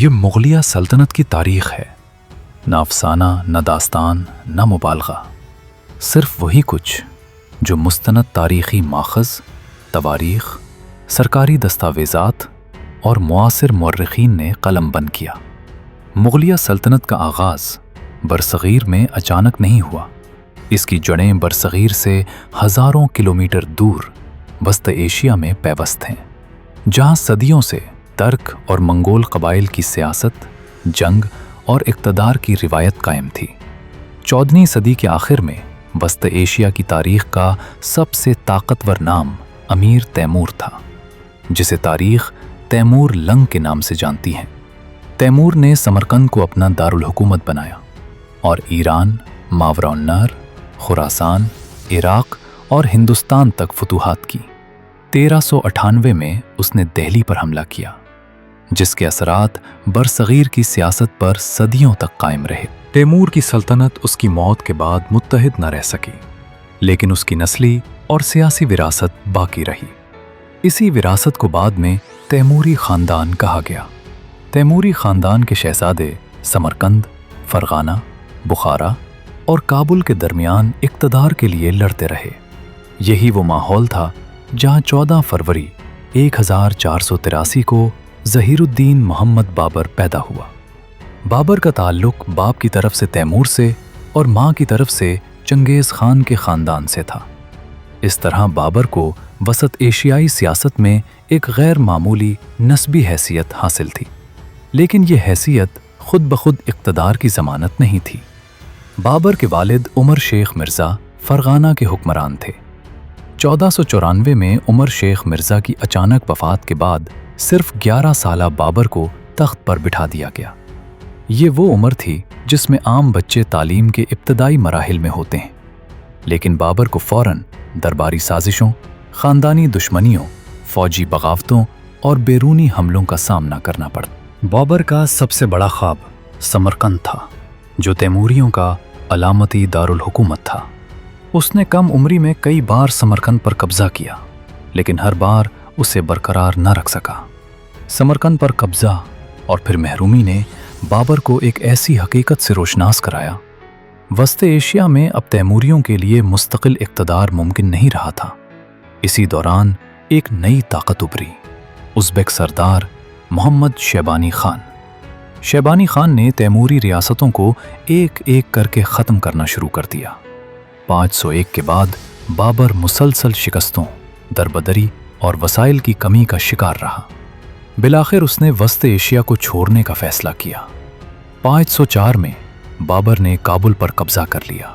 یہ مغلیہ سلطنت کی تاریخ ہے، نہ افسانہ، نہ داستان، نہ مبالغہ، صرف وہی کچھ جو مستند تاریخی ماخذ، تواریخ، سرکاری دستاویزات اور معاصر مورخین نے قلم بند کیا۔ مغلیہ سلطنت کا آغاز برصغیر میں اچانک نہیں ہوا۔ اس کی جڑیں برصغیر سے ہزاروں کلومیٹر دور وسط ایشیا میں پیوست ہیں، جہاں صدیوں سے ترک اور منگول قبائل کی سیاست، جنگ اور اقتدار کی روایت قائم تھی۔ 14ویں صدی کے آخر میں وسط ایشیا کی تاریخ کا سب سے طاقتور نام امیر تیمور تھا، جسے تاریخ تیمور لنگ کے نام سے جانتی ہے۔ تیمور نے سمرقند کو اپنا دارالحکومت بنایا اور ایران، ماوراءالنہر، خراسان، عراق اور ہندوستان تک فتوحات کی۔ 1398 میں اس نے دہلی پر حملہ کیا، جس کے اثرات برصغیر کی سیاست پر صدیوں تک قائم رہے۔ تیمور کی سلطنت اس کی موت کے بعد متحد نہ رہ سکی، لیکن اس کی نسلی اور سیاسی وراثت باقی رہی۔ اسی وراثت کو بعد میں تیموری خاندان کہا گیا۔ تیموری خاندان کے شہزادے سمرقند، فرغانہ، بخارا اور کابل کے درمیان اقتدار کے لیے لڑتے رہے۔ یہی وہ ماحول تھا جہاں 14 فروری 1483 کو ظہیر الدین محمد بابر پیدا ہوا۔ بابر کا تعلق باپ کی طرف سے تیمور سے اور ماں کی طرف سے چنگیز خان کے خاندان سے تھا۔ اس طرح بابر کو وسط ایشیائی سیاست میں ایک غیر معمولی نسبی حیثیت حاصل تھی، لیکن یہ حیثیت خود بخود اقتدار کی ضمانت نہیں تھی۔ بابر کے والد عمر شیخ مرزا فرغانہ کے حکمران تھے۔ 1494 میں عمر شیخ مرزا کی اچانک وفات کے بعد صرف 11 سالہ بابر کو تخت پر بٹھا دیا گیا۔ یہ وہ عمر تھی جس میں عام بچے تعلیم کے ابتدائی مراحل میں ہوتے ہیں، لیکن بابر کو فوراً درباری سازشوں، خاندانی دشمنیوں، فوجی بغاوتوں اور بیرونی حملوں کا سامنا کرنا پڑا۔ بابر کا سب سے بڑا خواب سمرقند تھا، جو تیموریوں کا علامتی دارالحکومت تھا۔ اس نے کم عمری میں کئی بار سمرقند پر قبضہ کیا، لیکن ہر بار اسے برقرار نہ رکھ سکا۔ سمرقند پر قبضہ اور پھر محرومی نے بابر کو ایک ایسی حقیقت سے روشناس کرایا: وسط ایشیا میں اب تیموریوں کے لیے مستقل اقتدار ممکن نہیں رہا تھا۔ اسی دوران ایک نئی طاقت ابھری: ازبک سردار محمد شیبانی خان۔ شیبانی خان نے تیموری ریاستوں کو ایک ایک کر کے ختم کرنا شروع کر دیا۔ 501 کے بعد بابر مسلسل شکستوں، دربدری اور وسائل کی کمی کا شکار رہا۔ بالآخر اس نے وسط ایشیا کو چھوڑنے کا فیصلہ کیا۔ 504 میں بابر نے کابل پر قبضہ کر لیا۔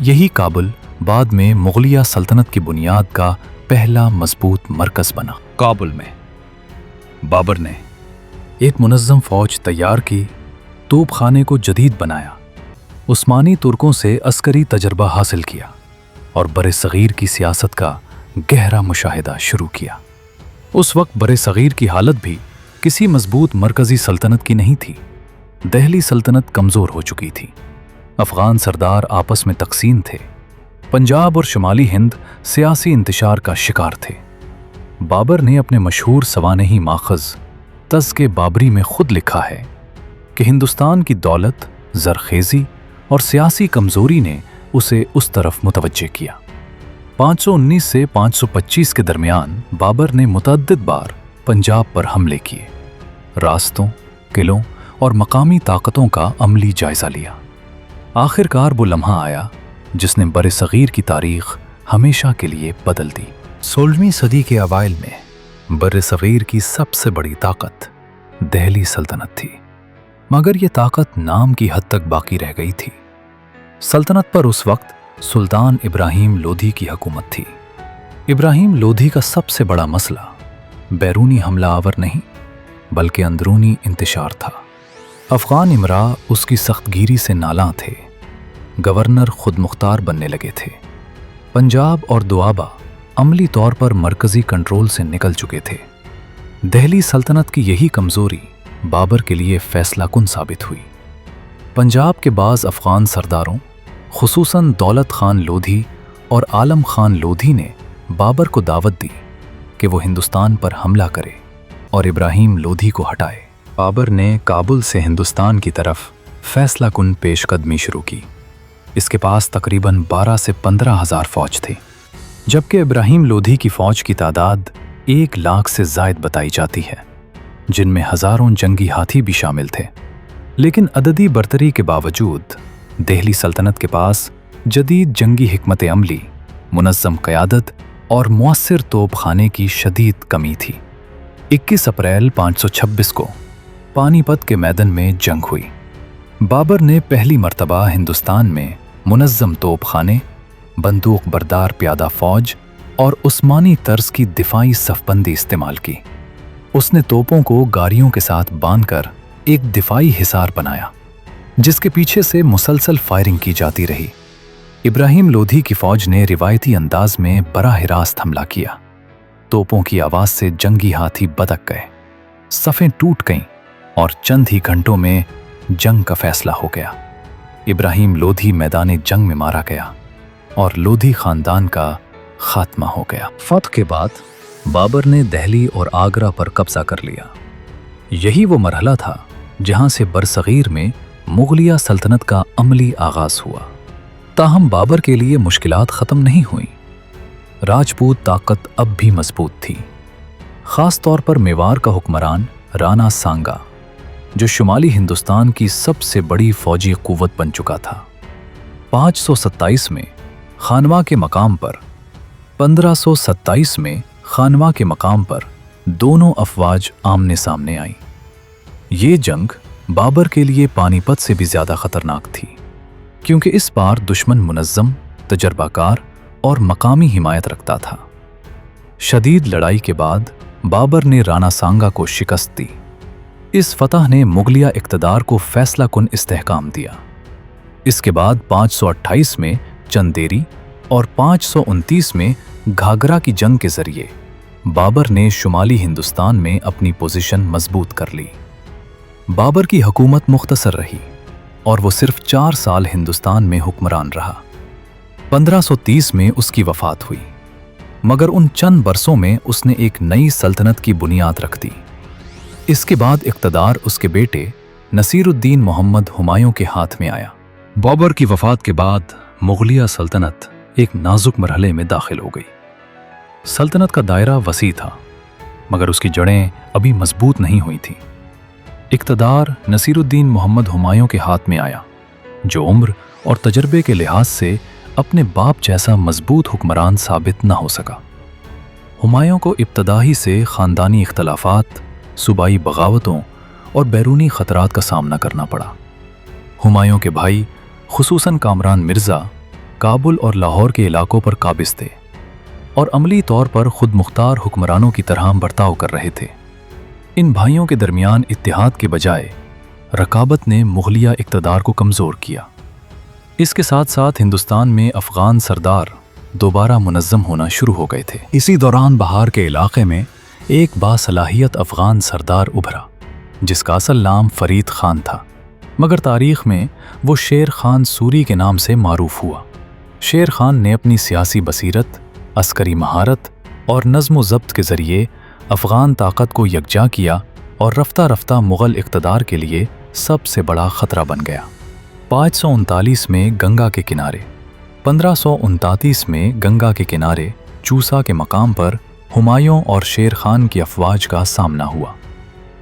یہی کابل بعد میں مغلیہ سلطنت کی بنیاد کا پہلا مضبوط مرکز بنا۔ کابل میں بابر نے ایک منظم فوج تیار کی، توپ خانے کو جدید بنایا، عثمانی ترکوں سے عسکری تجربہ حاصل کیا اور برصغیر کی سیاست کا گہرا مشاہدہ شروع کیا۔ اس وقت برصغیر کی حالت بھی کسی مضبوط مرکزی سلطنت کی نہیں تھی۔ دہلی سلطنت کمزور ہو چکی تھی، افغان سردار آپس میں تقسیم تھے، پنجاب اور شمالی ہند سیاسی انتشار کا شکار تھے۔ بابر نے اپنے مشہور سوانحی ماخذ تذکرہ بابری میں خود لکھا ہے کہ ہندوستان کی دولت، زرخیزی اور سیاسی کمزوری نے اسے اس طرف متوجہ کیا۔ 519 سے 525 کے درمیان بابر نے متعدد بار پنجاب پر حملے کیے، راستوں، قلعوں اور مقامی طاقتوں کا عملی جائزہ لیا۔ آخر کار وہ لمحہ آیا جس نے برصغیر کی تاریخ ہمیشہ کے لیے بدل دی۔ 16ویں صدی کے اوائل میں برصغیر کی سب سے بڑی طاقت دہلی سلطنت تھی، مگر یہ طاقت نام کی حد تک باقی رہ گئی تھی۔ سلطنت پر اس وقت سلطان ابراہیم لودھی کی حکومت تھی۔ ابراہیم لودھی کا سب سے بڑا مسئلہ بیرونی حملہ آور نہیں بلکہ اندرونی انتشار تھا۔ افغان امراء اس کی سخت گیری سے نالاں تھے، گورنر خود مختار بننے لگے تھے، پنجاب اور دوآبہ عملی طور پر مرکزی کنٹرول سے نکل چکے تھے۔ دہلی سلطنت کی یہی کمزوری بابر کے لیے فیصلہ کن ثابت ہوئی۔ پنجاب کے بعض افغان سرداروں، خصوصاً دولت خان لودھی اور عالم خان لودھی نے بابر کو دعوت دی کہ وہ ہندوستان پر حملہ کرے اور ابراہیم لودھی کو ہٹائے۔ بابر نے کابل سے ہندوستان کی طرف فیصلہ کن پیش قدمی شروع کی۔ اس کے پاس تقریباً 12 سے 15 ہزار فوج تھی، جبکہ ابراہیم لودھی کی فوج کی تعداد 1 لاکھ سے زائد بتائی جاتی ہے، جن میں ہزاروں جنگی ہاتھی بھی شامل تھے۔ لیکن عددی برتری کے باوجود دہلی سلطنت کے پاس جدید جنگی حکمت عملی، منظم قیادت اور مؤثر توپ خانے کی شدید کمی تھی۔ 21 اپریل 526 کو پانی پت کے میدان میں جنگ ہوئی۔ بابر نے پہلی مرتبہ ہندوستان میں منظم توپ خانے، بندوق بردار پیادہ فوج اور عثمانی طرز کی دفاعی صف بندی استعمال کی۔ اس نے توپوں کو گاڑیوں کے ساتھ باندھ کر ایک دفاعی حصار بنایا، جس کے پیچھے سے مسلسل فائرنگ کی جاتی رہی۔ ابراہیم لودھی کی فوج نے روایتی انداز میں براہ راست حملہ کیا۔ توپوں کی آواز سے جنگی ہاتھی بدک گئے، صفیں ٹوٹ گئیں اور چند ہی گھنٹوں میں جنگ کا فیصلہ ہو گیا۔ ابراہیم لودھی میدان جنگ میں مارا گیا اور لودھی خاندان کا خاتمہ ہو گیا۔ فتح کے بعد بابر نے دہلی اور آگرہ پر قبضہ کر لیا۔ یہی وہ مرحلہ تھا جہاں سے برصغیر میں مغلیہ سلطنت کا عملی آغاز ہوا۔ تاہم بابر کے لیے مشکلات ختم نہیں ہوئیں۔ راجپوت طاقت اب بھی مضبوط تھی، خاص طور پر میوار کا حکمران رانا سانگا، جو شمالی ہندوستان کی سب سے بڑی فوجی قوت بن چکا تھا۔ 527 میں خانوا کے مقام پر 1527 میں خانوا کے مقام پر دونوں افواج آمنے سامنے آئیں۔ یہ جنگ بابر کے لیے پانی پت سے بھی زیادہ خطرناک تھی، کیونکہ اس بار دشمن منظم، تجربہ کار اور مقامی حمایت رکھتا تھا۔ شدید لڑائی کے بعد بابر نے رانا سانگا کو شکست دی۔ اس فتح نے مغلیہ اقتدار کو فیصلہ کن استحکام دیا۔ اس کے بعد 528 میں چندیری اور 529 میں گھاگرا کی جنگ کے ذریعے بابر نے شمالی ہندوستان میں اپنی پوزیشن مضبوط کر لی۔ بابر کی حکومت مختصر رہی اور وہ صرف 4 سال ہندوستان میں حکمران رہا۔ 1530 میں اس کی وفات ہوئی، مگر ان چند برسوں میں اس نے ایک نئی سلطنت کی بنیاد رکھ دی۔ اس کے بعد اقتدار اس کے بیٹے نصیر الدین محمد ہمایوں کے ہاتھ میں آیا۔ بابر کی وفات کے بعد مغلیہ سلطنت ایک نازک مرحلے میں داخل ہو گئی۔ سلطنت کا دائرہ وسیع تھا، مگر اس کی جڑیں ابھی مضبوط نہیں ہوئی تھیں۔ اقتدار نصیر الدین محمد ہمایوں کے ہاتھ میں آیا، جو عمر اور تجربے کے لحاظ سے اپنے باپ جیسا مضبوط حکمران ثابت نہ ہو سکا۔ ہمایوں کو ابتدائی سے خاندانی اختلافات، صوبائی بغاوتوں اور بیرونی خطرات کا سامنا کرنا پڑا۔ ہمایوں کے بھائی، خصوصاً کامران مرزا، کابل اور لاہور کے علاقوں پر قابض تھے اور عملی طور پر خود مختار حکمرانوں کی طرح برتاؤ کر رہے تھے۔ ان بھائیوں کے درمیان اتحاد کے بجائے رقابت نے مغلیہ اقتدار کو کمزور کیا۔ اس کے ساتھ ساتھ ہندوستان میں افغان سردار دوبارہ منظم ہونا شروع ہو گئے تھے۔ اسی دوران بہار کے علاقے میں ایک باصلاحیت افغان سردار ابھرا، جس کا اصل نام فرید خان تھا، مگر تاریخ میں وہ شیر خان سوری کے نام سے معروف ہوا۔ شیر خان نے اپنی سیاسی بصیرت، عسکری مہارت اور نظم و ضبط کے ذریعے افغان طاقت کو یکجا کیا اور رفتہ رفتہ مغل اقتدار کے لیے سب سے بڑا خطرہ بن گیا۔ 539 میں گنگا کے کنارے، 1529 میں گنگا کے کنارے چوسا کے مقام پر ہمایوں اور شیر خان کی افواج کا سامنا ہوا۔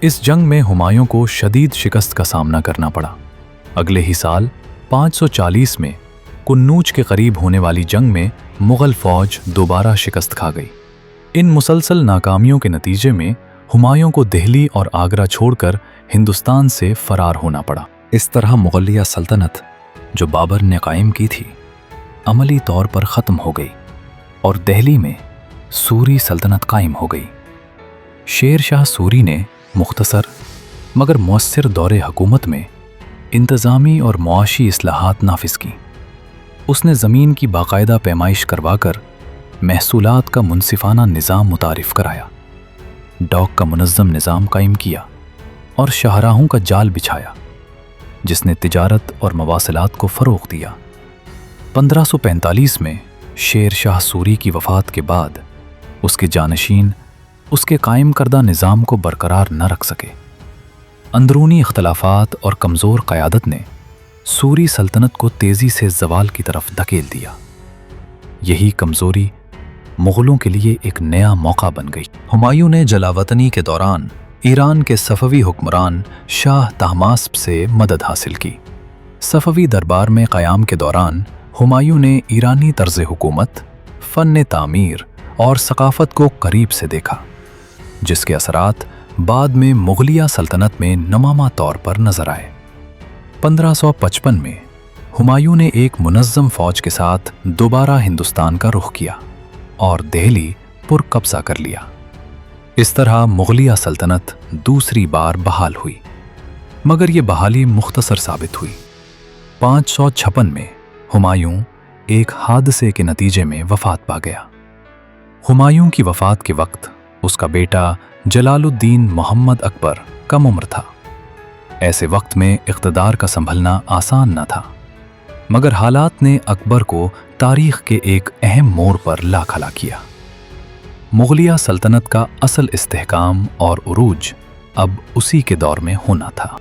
اس جنگ میں ہمایوں کو شدید شکست کا سامنا کرنا پڑا۔ اگلے ہی سال 540 میں کنوج کے قریب ہونے والی جنگ میں مغل فوج دوبارہ شکست کھا گئی۔ ان مسلسل ناکامیوں کے نتیجے میں ہمایوں کو دہلی اور آگرہ چھوڑ کر ہندوستان سے فرار ہونا پڑا۔ اس طرح مغلیہ سلطنت جو بابر نے قائم کی تھی، عملی طور پر ختم ہو گئی اور دہلی میں سوری سلطنت قائم ہو گئی۔ شیر شاہ سوری نے مختصر مگر مؤثر دور حکومت میں انتظامی اور معاشی اصلاحات نافذ کیں۔ اس نے زمین کی باقاعدہ پیمائش کروا کر محصولات کا منصفانہ نظام متعارف کرایا، ڈاک کا منظم نظام قائم کیا اور شاہراہوں کا جال بچھایا، جس نے تجارت اور مواصلات کو فروغ دیا۔ 1545 میں شیر شاہ سوری کی وفات کے بعد اس کے جانشین اس کے قائم کردہ نظام کو برقرار نہ رکھ سکے۔ اندرونی اختلافات اور کمزور قیادت نے سوری سلطنت کو تیزی سے زوال کی طرف دھکیل دیا۔ یہی کمزوری مغلوں کے لیے ایک نیا موقع بن گئی۔ ہمایوں نے جلاوطنی کے دوران ایران کے صفوی حکمران شاہ طہماسپ سے مدد حاصل کی۔ صفوی دربار میں قیام کے دوران ہمایوں نے ایرانی طرز حکومت، فن تعمیر اور ثقافت کو قریب سے دیکھا، جس کے اثرات بعد میں مغلیہ سلطنت میں نمایاں طور پر نظر آئے۔ 1555 میں ہمایوں نے ایک منظم فوج کے ساتھ دوبارہ ہندوستان کا رخ کیا اور دہلی پر قبضہ کر لیا۔ اس طرح مغلیہ سلطنت دوسری بار بحال ہوئی، مگر یہ بحالی مختصر ثابت ہوئی۔ 556 میں ہمایوں ایک حادثے کے نتیجے میں وفات پا گیا۔ ہمایوں کی وفات کے وقت اس کا بیٹا جلال الدین محمد اکبر کم عمر تھا۔ ایسے وقت میں اقتدار کا سنبھلنا آسان نہ تھا، مگر حالات نے اکبر کو تاریخ کے ایک اہم موڑ پر لا کھڑا کیا۔ مغلیہ سلطنت کا اصل استحکام اور عروج اب اسی کے دور میں ہونا تھا۔